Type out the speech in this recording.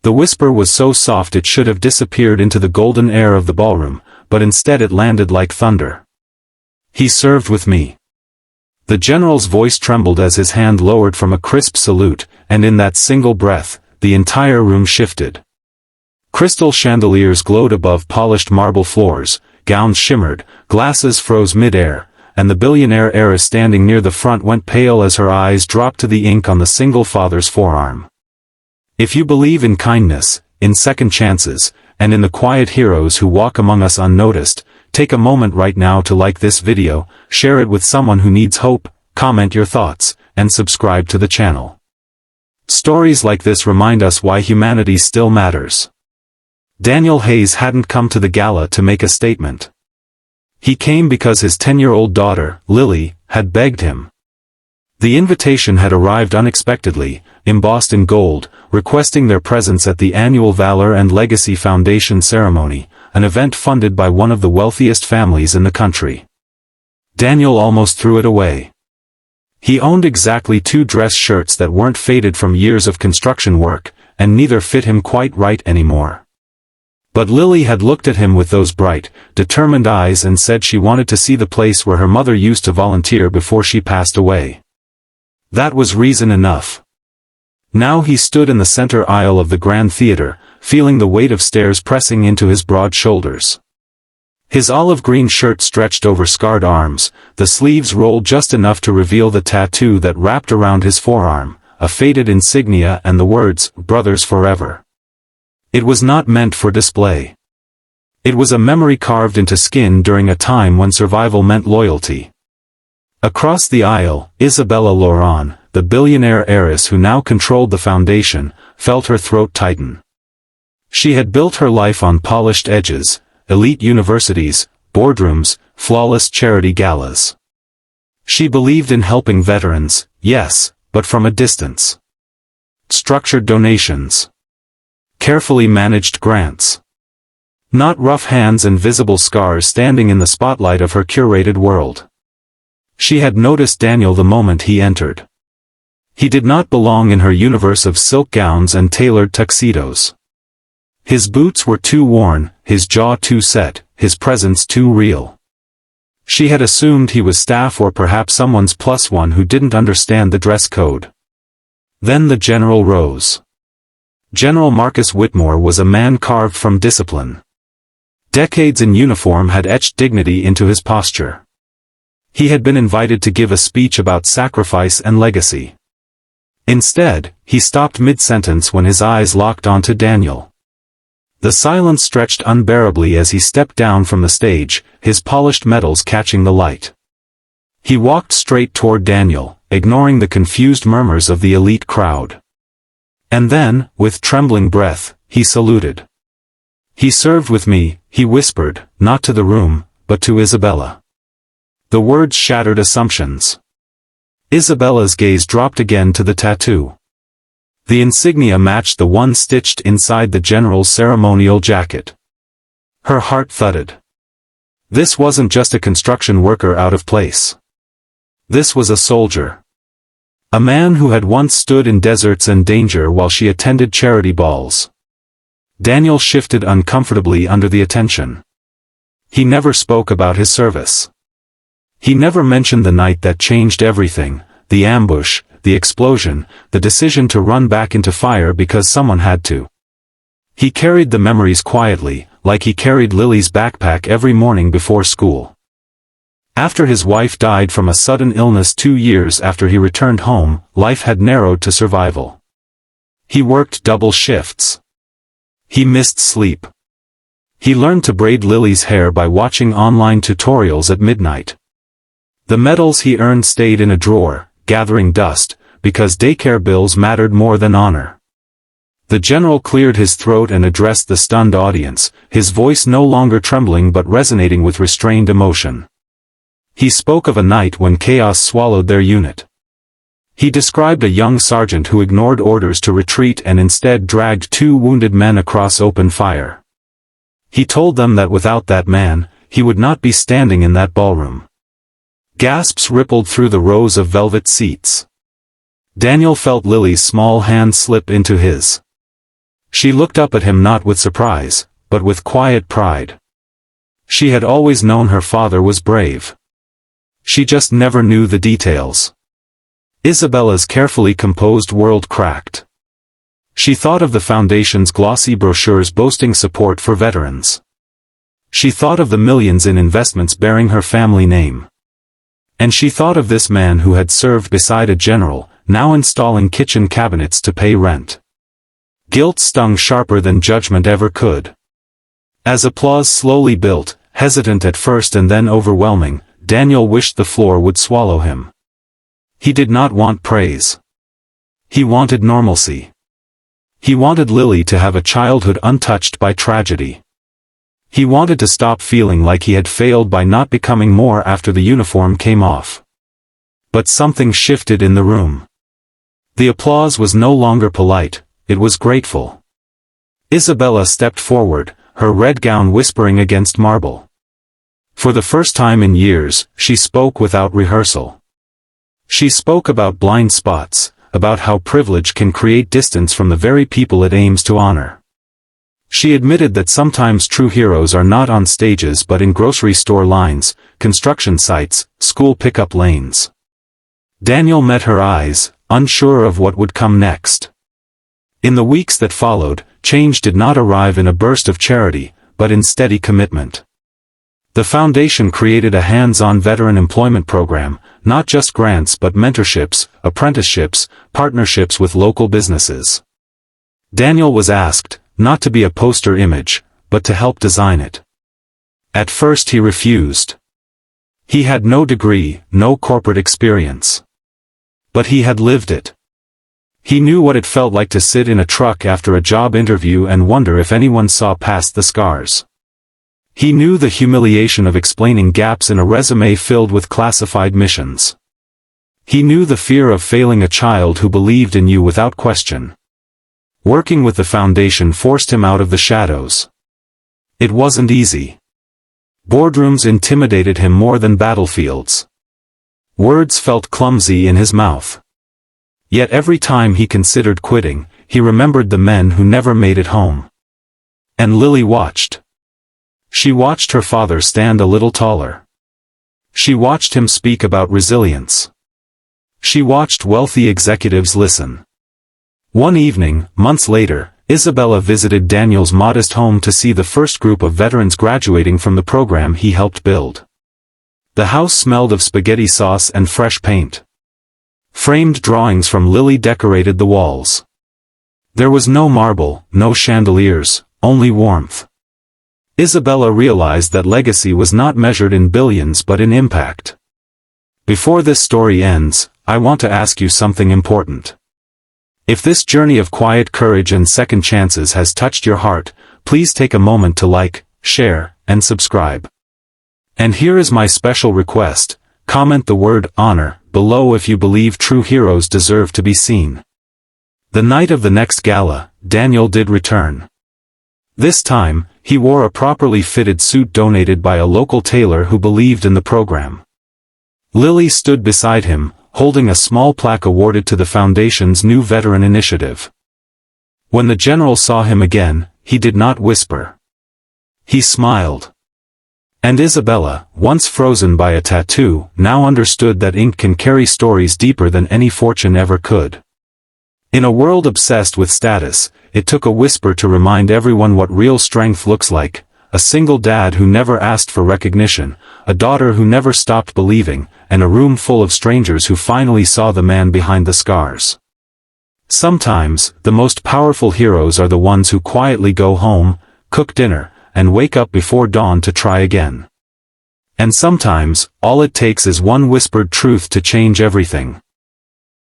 The whisper was so soft it should have disappeared into the golden air of the ballroom, but instead it landed like thunder. "He served with me." The general's voice trembled as his hand lowered from a crisp salute, and in that single breath, the entire room shifted. Crystal chandeliers glowed above polished marble floors, gowns shimmered, glasses froze mid-air, and the billionaire heiress standing near the front went pale as her eyes dropped to the ink on the single father's forearm. If you believe in kindness, in second chances, and in the quiet heroes who walk among us unnoticed, take a moment right now to like this video, share it with someone who needs hope, comment your thoughts, and subscribe to the channel. Stories like this remind us why humanity still matters. Daniel Hayes hadn't come to the gala to make a statement. He came because his 10-year-old daughter, Lily, had begged him. The invitation had arrived unexpectedly, embossed in gold, requesting their presence at the annual Valor and Legacy Foundation ceremony, an event funded by one of the wealthiest families in the country. Daniel almost threw it away. He owned exactly 2 dress shirts that weren't faded from years of construction work, and neither fit him quite right anymore. But Lily had looked at him with those bright, determined eyes and said she wanted to see the place where her mother used to volunteer before she passed away. That was reason enough. Now he stood in the center aisle of the Grand Theater, feeling the weight of stairs pressing into his broad shoulders. His olive green shirt stretched over scarred arms, the sleeves rolled just enough to reveal the tattoo that wrapped around his forearm, a faded insignia and the words, "Brothers Forever." It was not meant for display. It was a memory carved into skin during a time when survival meant loyalty. Across the aisle, Isabella Lauren, the billionaire heiress who now controlled the foundation, felt her throat tighten. She had built her life on polished edges, elite universities, boardrooms, flawless charity galas. She believed in helping veterans, yes, but from a distance. Structured donations. Carefully managed grants. Not rough hands and visible scars standing in the spotlight of her curated world. She had noticed Daniel the moment he entered. He did not belong in her universe of silk gowns and tailored tuxedos. His boots were too worn, his jaw too set, his presence too real. She had assumed he was staff or perhaps someone's +1 who didn't understand the dress code. Then the general rose. General Marcus Whitmore was a man carved from discipline. Decades in uniform had etched dignity into his posture. He had been invited to give a speech about sacrifice and legacy. Instead, he stopped mid-sentence when his eyes locked onto Daniel. The silence stretched unbearably as he stepped down from the stage, his polished metals catching the light. He walked straight toward Daniel, ignoring the confused murmurs of the elite crowd. And then, with trembling breath, he saluted. "He served with me," he whispered, not to the room, but to Isabella. The words shattered assumptions. Isabella's gaze dropped again to the tattoo. The insignia matched the one stitched inside the general's ceremonial jacket. Her heart thudded. This wasn't just a construction worker out of place. This was a soldier. A man who had once stood in deserts and danger while she attended charity balls. Daniel shifted uncomfortably under the attention. He never spoke about his service. He never mentioned the night that changed everything, the ambush, the explosion, the decision to run back into fire because someone had to. He carried the memories quietly, like he carried Lily's backpack every morning before school. After his wife died from a sudden illness 2 years after he returned home, life had narrowed to survival. He worked double shifts. He missed sleep. He learned to braid Lily's hair by watching online tutorials at midnight. The medals he earned stayed in a drawer, gathering dust, because daycare bills mattered more than honor. The general cleared his throat and addressed the stunned audience, his voice no longer trembling but resonating with restrained emotion. He spoke of a night when chaos swallowed their unit. He described a young sergeant who ignored orders to retreat and instead dragged 2 wounded men across open fire. He told them that without that man, he would not be standing in that ballroom. Gasps rippled through the rows of velvet seats. Daniel felt Lily's small hand slip into his. She looked up at him not with surprise, but with quiet pride. She had always known her father was brave. She just never knew the details. Isabella's carefully composed world cracked. She thought of the foundation's glossy brochures boasting support for veterans. She thought of the millions in investments bearing her family name. And she thought of this man who had served beside a general, now installing kitchen cabinets to pay rent. Guilt stung sharper than judgment ever could. As applause slowly built, hesitant at first and then overwhelming, Daniel wished the floor would swallow him. He did not want praise. He wanted normalcy. He wanted Lily to have a childhood untouched by tragedy. He wanted to stop feeling like he had failed by not becoming more after the uniform came off. But something shifted in the room. The applause was no longer polite, it was grateful. Isabella stepped forward, her red gown whispering against marble. For the first time in years, she spoke without rehearsal. She spoke about blind spots, about how privilege can create distance from the very people it aims to honor. She admitted that sometimes true heroes are not on stages but in grocery store lines, construction sites, school pickup lanes. Daniel met her eyes, unsure of what would come next. In the weeks that followed, change did not arrive in a burst of charity, but in steady commitment. The foundation created a hands-on veteran employment program, not just grants but mentorships, apprenticeships, partnerships with local businesses. Daniel was asked, not to be a poster image, but to help design it. At first he refused. He had no degree, no corporate experience. But he had lived it. He knew what it felt like to sit in a truck after a job interview and wonder if anyone saw past the scars. He knew the humiliation of explaining gaps in a resume filled with classified missions. He knew the fear of failing a child who believed in you without question. Working with the foundation forced him out of the shadows. It wasn't easy. Boardrooms intimidated him more than battlefields. Words felt clumsy in his mouth. Yet every time he considered quitting, he remembered the men who never made it home. And Lily watched. She watched her father stand a little taller. She watched him speak about resilience. She watched wealthy executives listen. One evening, months later, Isabella visited Daniel's modest home to see the first group of veterans graduating from the program he helped build. The house smelled of spaghetti sauce and fresh paint. Framed drawings from Lily decorated the walls. There was no marble, no chandeliers, only warmth. Isabella realized that legacy was not measured in billions but in impact. Before this story ends, I want to ask you something important. If this journey of quiet courage and second chances has touched your heart, please take a moment to like, share, and subscribe. And here is my special request, comment the word honor below if you believe true heroes deserve to be seen. The night of the next gala, Daniel did return. This time, he wore a properly fitted suit donated by a local tailor who believed in the program. Lily stood beside him, holding a small plaque awarded to the foundation's new veteran initiative. When the general saw him again, he did not whisper. He smiled. And Isabella, once frozen by a tattoo, now understood that ink can carry stories deeper than any fortune ever could. In a world obsessed with status, it took a whisper to remind everyone what real strength looks like, a single dad who never asked for recognition, a daughter who never stopped believing, and a room full of strangers who finally saw the man behind the scars. Sometimes, the most powerful heroes are the ones who quietly go home, cook dinner, and wake up before dawn to try again. And sometimes, all it takes is one whispered truth to change everything.